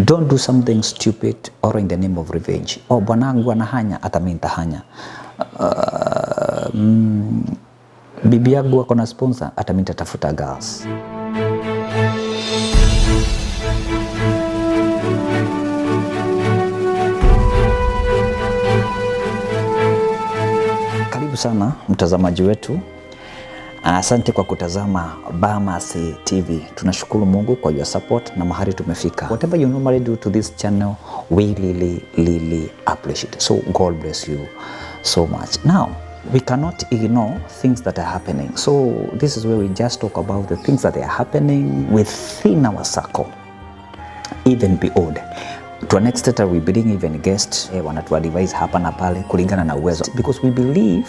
Don't do something stupid or in the name of revenge. Oh, bwanangu anahanya hata mimi nitahanya. Bibi yangu ako na sponsor hata mimi nitatafuta gas. Karibu sana mtazamaji wetu. Asante kwa kutazama Bamas TV. Tunashukuru Mungu kwa your support na mahali tumefika. Whatever you normally do to this channel, we really appreciate it. So God bless you so much. Now, we cannot ignore things that are happening. So this is where we just talk about the things that are happening within our circle, even beyond. To an extent we bring even guests wanatu advise hapa na pale kulingana na uwezo, because we believe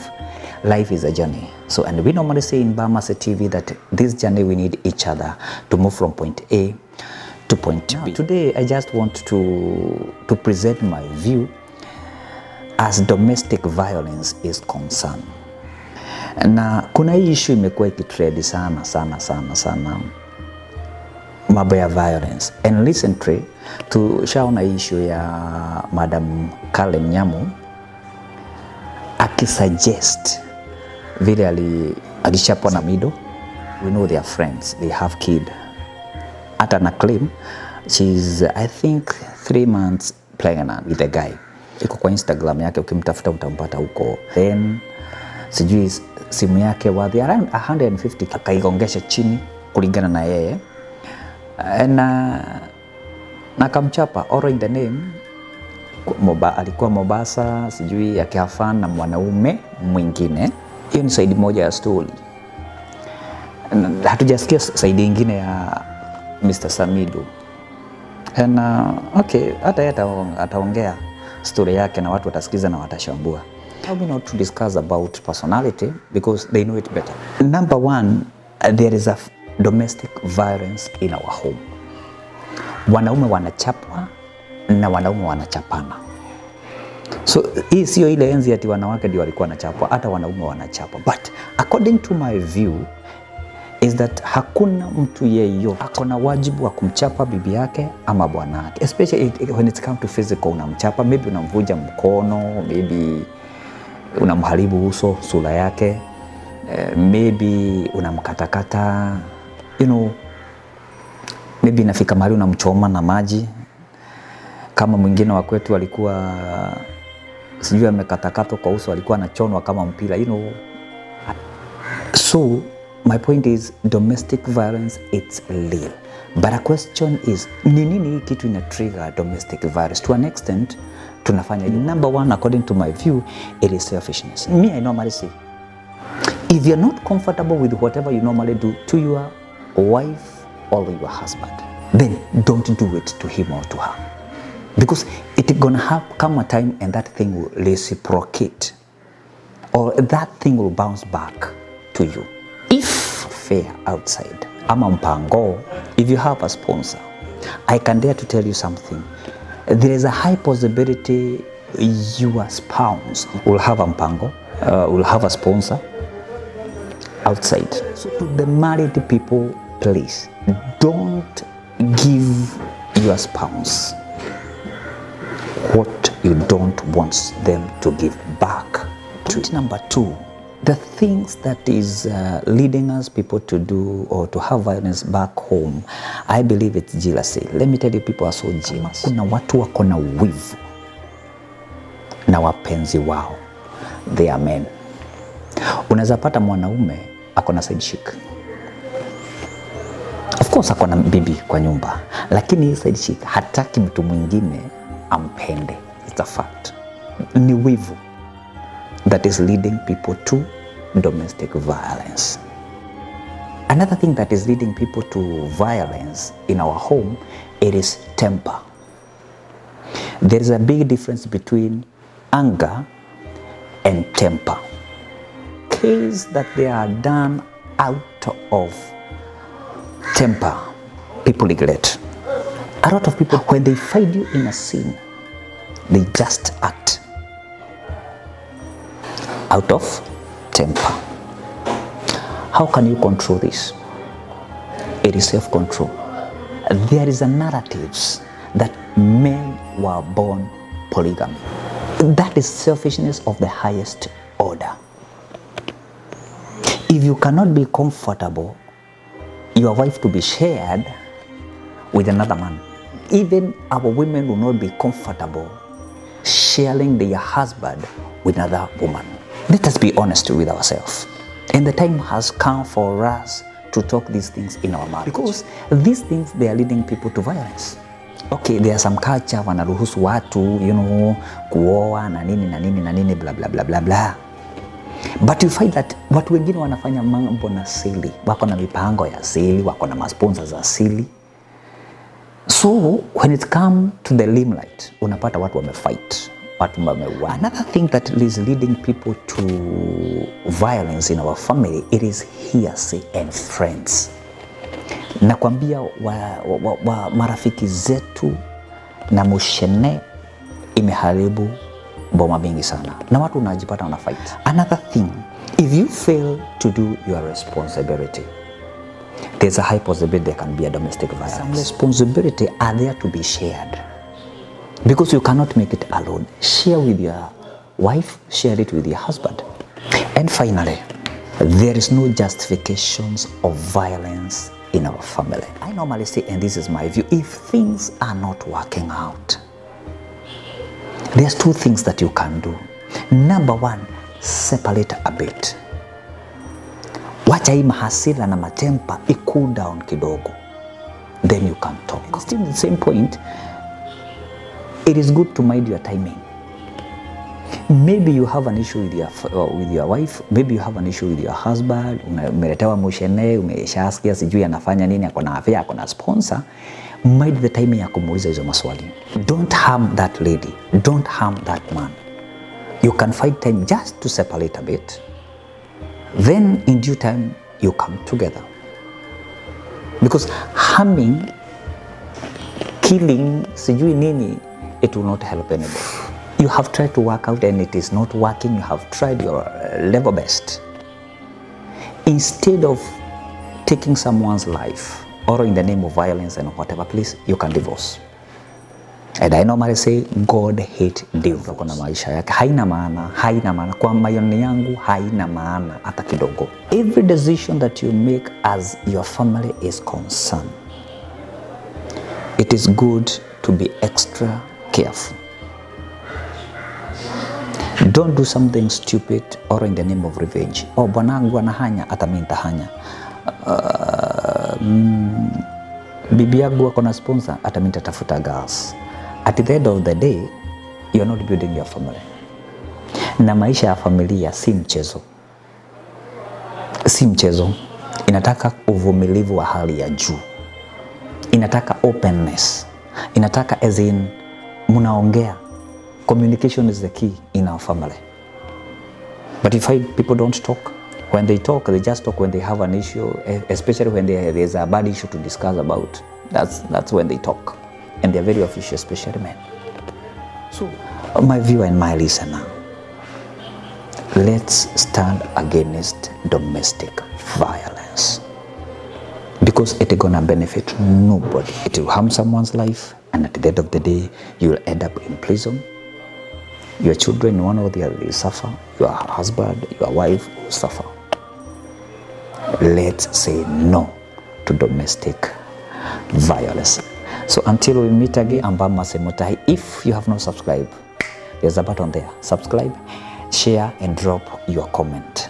life is a journey. So, and we normally say in Bamas TV that this journey we need each other to move from point A to point B. Today I just want to present my view as domestic violence is concerned. Na kuna hii issue imekuwa ikitrend sana mambo ya violence, and recently tushaona issue ya Madam Nyamu akisuggest vile alishapwa na Samidoh. We know they are friends, they have kid. Hata na claim she's I think 3 months pregnant with a guy. Iko kwa Instagram yake, ukimtafuta utampata huko. Then sijui simu yake worth around 150 akaigongesha chini kulingana na yeye. Na kamchapa all in the name alikuwa Mombasa, sijui akiafana na mwanaume mwingine. Hiyo ni side moja ya story. Hatujasikia side nyingine ya Mr. Samidoh. And okay, hata yeye ataongea story yake na watu watasikiza na watashambua. How we not to discuss about personality because they know it better. Number one, there is a domestic violence in our home. Wanaume wanachapwa na wanaume wanachapana. So hii sio ile enzi ati wanawake ndio walikuwa wanachapwa, hata wanaume wanachapwa. But according to my view is that hakuna mtu yeyote akona wajibu wa kumchapa bibi yake ama bwana yake, especially when it comes to physical. Unamchapa, maybe unamvuja mkono, maybe unamharibu uso, sura yake, maybe unamkatakata, you know, maybe inafika mahali unamchoma na maji. Kama mwingine wa kwetu alikuwa sijui amekatakatwa kwa uso, alikuwa anachonwa kama mpira, you know. So my point is domestic violence, it's real. But a question is, ni nini kitu ina trigger domestic violence? To an extent tunafanya. Number one, according to my view, it is selfishness. Me, I normally say, if you're not comfortable with whatever you normally do to your wife or your husband, then don't do it to him or to her. Because it's gonna come a time and that thing will reciprocate, or that thing will bounce back to you. If fair outside, ama mpango, if you have a sponsor, I can dare to tell you something. There is a high possibility your spouse will have a mpango, will have a sponsor outside. So to the married people, please don't give your spouse what you don't want them to give back to. Number two, the things that is leading us people to do or to have violence back home, I believe it's jealousy. Let me tell you, people are so jealous. Kuna watu wako na wivu na wapenzi wao, they are men. Unaweza pata mwanaume ako na side chick. Of course ako na bibi kwa nyumba, lakini side chick hataki mtu mwingine ampende. It's a fact. Ni wivu that is leading people to domestic violence. Another thing that is leading people to violence in our home, it is temper. There is a big difference between anger and temper. Case that they are done out of temper, people neglect. A lot of people, when they find you in a sin, they just act out of temper. How can you control this? It is self-control. There is a narratives that men were born polygamy. That is selfishness of the highest order. If you cannot be comfortable, your wife to be shared with another man, even our women will not be comfortable sharing their husband with another woman. Let us be honest with ourselves. And the time has come for us to talk these things in our marriage. Because these things, they are leading people to violence. Okay, there are some culture wanaruhusu watu, kuoa na nini, blah, blah, blah, blah, blah. But you find that watu wengine wanafanya mambo na siri. Wako na mipango ya siri, wako na masponsors za siri. So when it comes to the limelight, unapata watu wamefight, watu wameua. Another thing that is leading people to violence in our family, it is hearsay and friends. Nakwambia marafiki zetu na mushene imeharibu boma mingi sana, na watu unajipata wana fight. Another thing, if you fail to do your responsibility, there's a high possibility there can be a domestic violence. Some responsibility are there to be shared, because you cannot make it alone. Share with your wife, share it with your husband. And finally, there is no justifications of violence in our family. I normally say, and this is my view, if things are not working out, there's two things that you can do. Number one, separate a bit. Wacha hii mahasira na matempa cool down kidogo. Then you can talk. Still the same point, it is good to mind your timing. Maybe you have an issue with your wife, maybe you have an issue with your husband, umeletewa mushene, umeshasikia sijui anafanya nini, akona afya, akona sponsor. Mind the timing ya kumuuliza hizo maswali. Don't harm that lady, don't harm that man. You can find time just to separate a bit. Then in due time you come together. Because harming, killing, sijui nini, it will not help anybody. You have tried to work out and it is not working. You have tried your level best. Instead of taking someone's life or in the name of violence and whatever, please, you can divorce. And I normally say, God hate divorce. Kuna maisha yake haina maana. Kwa mayoni yangu haina maana hata kidogo. Every decision that you make as your family is concerned, it is good to be extra careful. Don't do something stupid or in the name of revenge. Oh, bwanangu anahanya, hata mimi nitahanya. Bibi yangu ako na sponsor, hata mimi nitatafuta gas. At the end of the day, you are not building your family. Na maisha ya familia si mchezo. Si mchezo. Inataka uvumilivu wa hali ya juu. Inataka openness. Inataka as in munaongea. Communication is the key in our family. But if people don't talk, when they talk, they just talk when they have an issue, especially when there's a bad issue to discuss about. That's when they talk. And they're very official, especially men. So, my viewer and my listener, let's stand against domestic violence. Because it's gonna benefit nobody. It will harm someone's life, and at the end of the day, you will end up in prison. Your children, one or the other, will suffer. Your husband, your wife will suffer. Let's say no to domestic violence. So until we meet again, I'm Bama Semutai. If you have not subscribed, there's a button there. Subscribe, share, and drop your comment.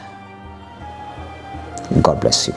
God bless you.